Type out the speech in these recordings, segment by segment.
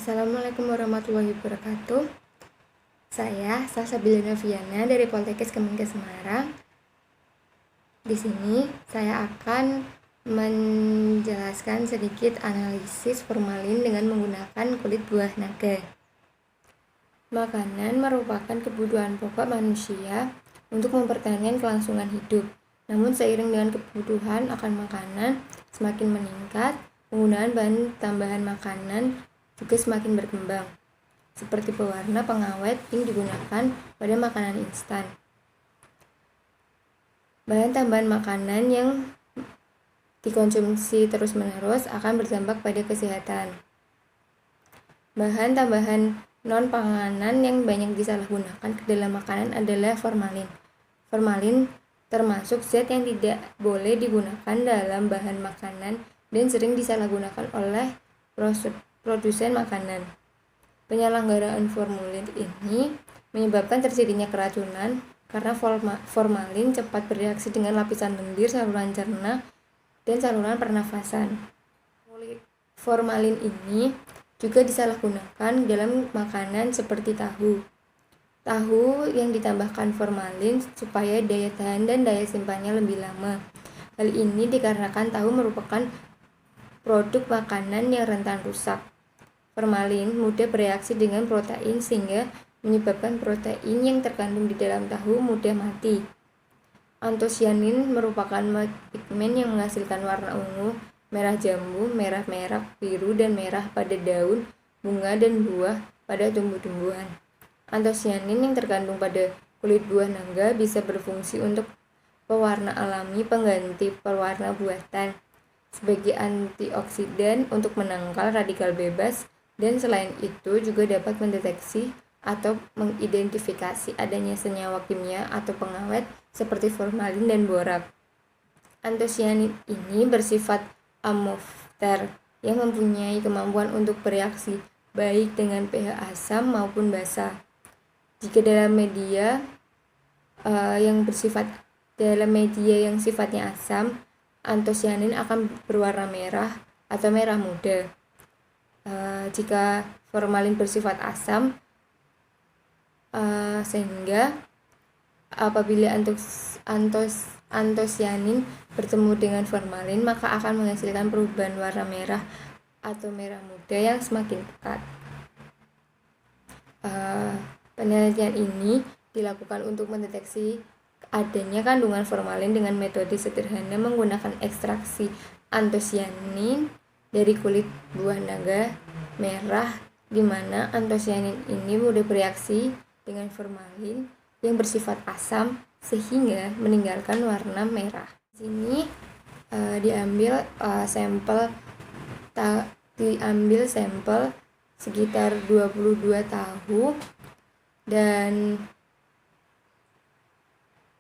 Assalamualaikum warahmatullahi wabarakatuh. Saya Salsabila Noviana dari Poltekkes Kemenkes Semarang. Di sini saya akan menjelaskan sedikit analisis formalin dengan menggunakan kulit buah naga. Makanan merupakan kebutuhan pokok manusia untuk mempertahankan kelangsungan hidup. Namun seiring dengan kebutuhan akan makanan semakin meningkat, penggunaan bahan tambahan makanan juga semakin berkembang, seperti pewarna, pengawet yang digunakan pada makanan instan. Bahan tambahan makanan yang dikonsumsi terus-menerus akan berdampak pada kesehatan. Bahan tambahan non-panganan yang banyak disalahgunakan ke dalam makanan adalah formalin. Formalin termasuk zat yang tidak boleh digunakan dalam bahan makanan dan sering disalahgunakan oleh produsen makanan. Penyalahgunaan formalin ini menyebabkan terjadinya keracunan karena formalin cepat bereaksi dengan lapisan lendir, saluran cerna, dan saluran pernafasan. Formalin ini juga disalahgunakan dalam makanan seperti tahu. Tahu yang ditambahkan formalin supaya daya tahan dan daya simpannya lebih lama. Hal ini dikarenakan tahu merupakan produk makanan yang rentan rusak. Formalin mudah bereaksi dengan protein sehingga menyebabkan protein yang terkandung di dalam tahu mudah mati. Antosianin merupakan pigmen yang menghasilkan warna ungu, merah jambu, merah merah, biru, dan merah pada daun, bunga, dan buah pada tumbuh-tumbuhan. Antosianin yang terkandung pada kulit buah naga bisa berfungsi untuk pewarna alami, pengganti pewarna buatan, sebagai antioksidan untuk menangkal radikal bebas, dan selain itu juga dapat mendeteksi atau mengidentifikasi adanya senyawa kimia atau pengawet seperti formalin dan borak. Antosianin ini bersifat amorfer yang mempunyai kemampuan untuk bereaksi baik dengan pH asam maupun basa. Jika dalam media yang sifatnya asam, antosianin akan berwarna merah atau merah muda. Jika formalin bersifat asam, sehingga apabila antosianin bertemu dengan formalin, maka akan menghasilkan perubahan warna merah atau merah muda yang semakin pekat. Penelitian ini dilakukan untuk mendeteksi adanya kandungan formalin dengan metode sederhana menggunakan ekstraksi antosianin dari kulit buah naga merah, di mana antosianin ini mudah bereaksi dengan formalin yang bersifat asam sehingga meninggalkan warna merah. Di sini diambil sampel sekitar 22 tahu dan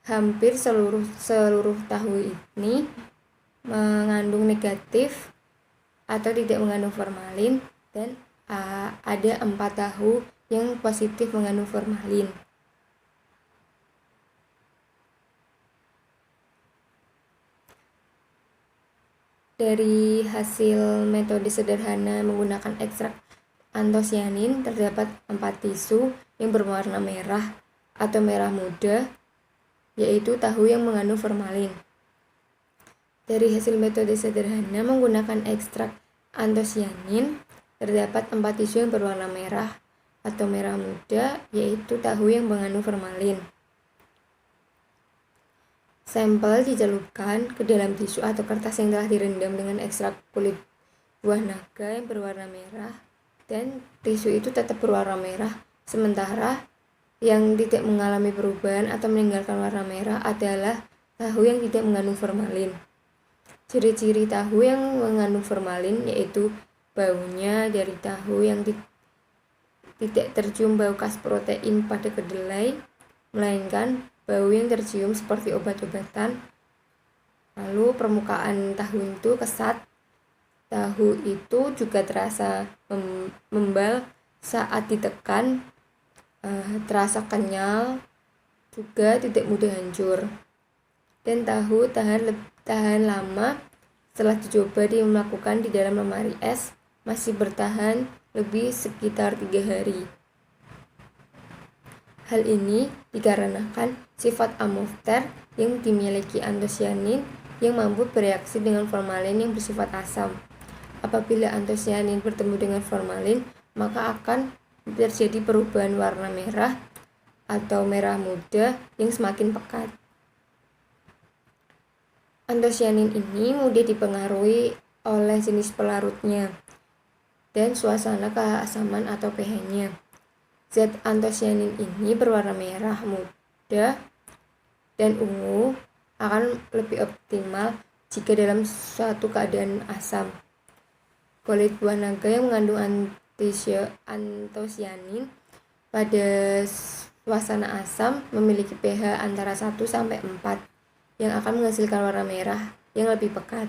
hampir seluruh tahu ini mengandung negatif atau tidak mengandung formalin, dan ada 4 tahu yang positif mengandung formalin. Dari hasil metode sederhana menggunakan ekstrak antosianin, terdapat 4 tisu yang berwarna merah atau merah muda, yaitu tahu yang mengandung formalin. Dari hasil metode sederhana menggunakan ekstrak antosianin, terdapat 4 tisu yang berwarna merah atau merah muda, yaitu tahu yang mengandung formalin. Sampel dicelupkan ke dalam tisu atau kertas yang telah direndam dengan ekstrak kulit buah naga yang berwarna merah, dan tisu itu tetap berwarna merah, sementara yang tidak mengalami perubahan atau meninggalkan warna merah adalah tahu yang tidak mengandung formalin. Ciri-ciri tahu yang mengandung formalin yaitu baunya dari tahu yang tidak tercium bau khas protein pada kedelai, melainkan bau yang tercium seperti obat-obatan. Lalu permukaan tahu itu kesat. Tahu itu juga terasa membal saat ditekan, terasa kenyal, juga tidak mudah hancur. Dan tahu tahan lama setelah dicoba melakukan di dalam lemari es masih bertahan lebih sekitar 3 hari. Hal ini dikarenakan sifat amofter yang dimiliki antosianin yang mampu bereaksi dengan formalin yang bersifat asam. Apabila antosianin bertemu dengan formalin, maka akan terjadi perubahan warna merah atau merah muda yang semakin pekat. Antosianin ini mudah dipengaruhi oleh jenis pelarutnya dan suasana keasaman atau pH-nya. Zat antosianin ini berwarna merah muda dan ungu akan lebih optimal jika dalam suatu keadaan asam. Kulit buah naga yang mengandung antosianin pada suasana asam memiliki pH antara 1 sampai 4 yang akan menghasilkan warna merah yang lebih pekat.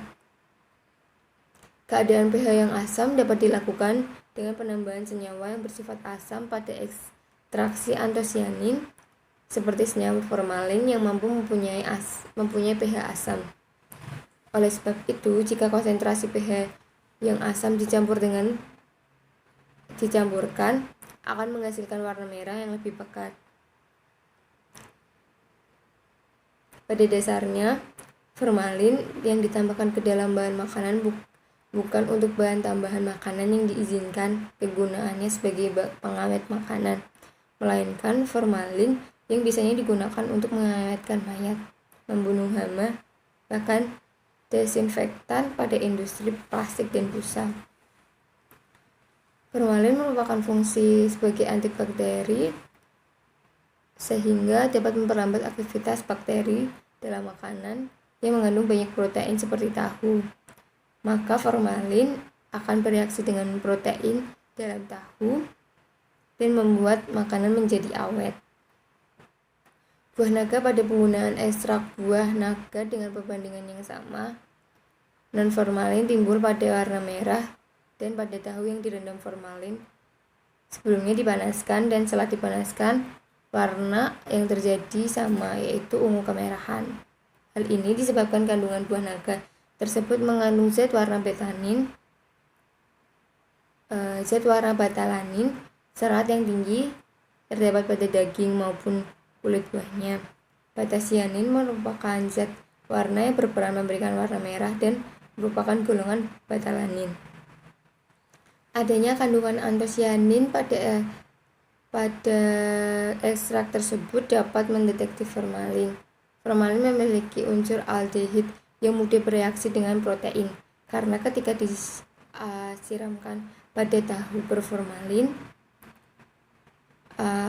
Keadaan pH yang asam dapat dilakukan dengan penambahan senyawa yang bersifat asam pada ekstraksi antosianin seperti senyawa formalin yang mampu mempunyai pH asam. Oleh sebab itu, jika konsentrasi pH yang asam dicampurkan akan menghasilkan warna merah yang lebih pekat. Pada dasarnya, formalin yang ditambahkan ke dalam bahan makanan bukan untuk bahan tambahan makanan yang diizinkan kegunaannya sebagai pengawet makanan, melainkan formalin yang biasanya digunakan untuk mengawetkan mayat, membunuh hama, bahkan desinfektan pada industri plastik dan busa. Formalin merupakan fungsi sebagai antibakteri sehingga dapat memperlambat aktivitas bakteri dalam makanan yang mengandung banyak protein seperti tahu. Maka formalin akan bereaksi dengan protein dalam tahu dan membuat makanan menjadi awet. Buah naga pada penggunaan ekstrak buah naga dengan perbandingan yang sama, non-formalin timbul pada warna merah dan pada tahu yang direndam formalin sebelumnya dipanaskan, dan setelah dipanaskan warna yang terjadi sama, yaitu ungu kemerahan. Hal ini disebabkan kandungan buah naga tersebut mengandung zat warna batalanin, serat yang tinggi terdapat pada daging maupun kulit buahnya. Batasianin merupakan zat warna yang berperan memberikan warna merah dan merupakan golongan batalanin. Adanya kandungan antosianin pada ekstrak tersebut dapat mendeteksi formalin. Formalin memiliki unsur aldehid yang mudah bereaksi dengan protein, karena ketika disiramkan pada tahu berformalin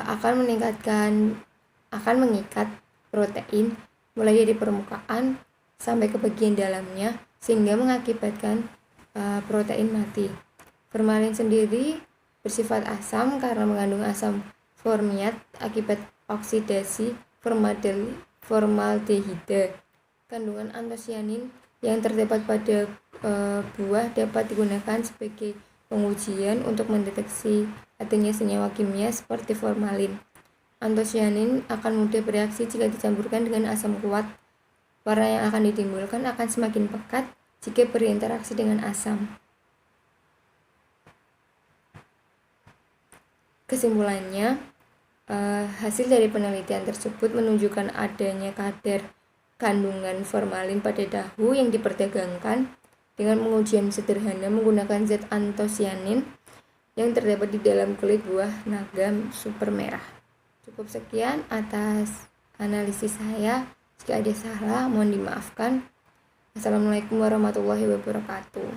akan mengikat protein mulai dari permukaan sampai ke bagian dalamnya, sehingga mengakibatkan protein mati. Formalin sendiri bersifat asam karena mengandung asam formiat akibat oksidasi formaldehida. Kandungan antosianin yang terdapat pada buah dapat digunakan sebagai pengujian untuk mendeteksi adanya senyawa kimia seperti formalin. Antosianin akan mudah bereaksi jika dicampurkan dengan asam kuat. Warna yang akan ditimbulkan akan semakin pekat jika berinteraksi dengan asam. Kesimpulannya, hasil dari penelitian tersebut menunjukkan adanya kadar kandungan formalin pada tahu yang diperdagangkan dengan pengujian sederhana menggunakan zat antosianin yang terdapat di dalam kulit buah naga super merah. Cukup sekian atas analisis saya. Jika ada salah, mohon dimaafkan. Assalamualaikum warahmatullahi wabarakatuh.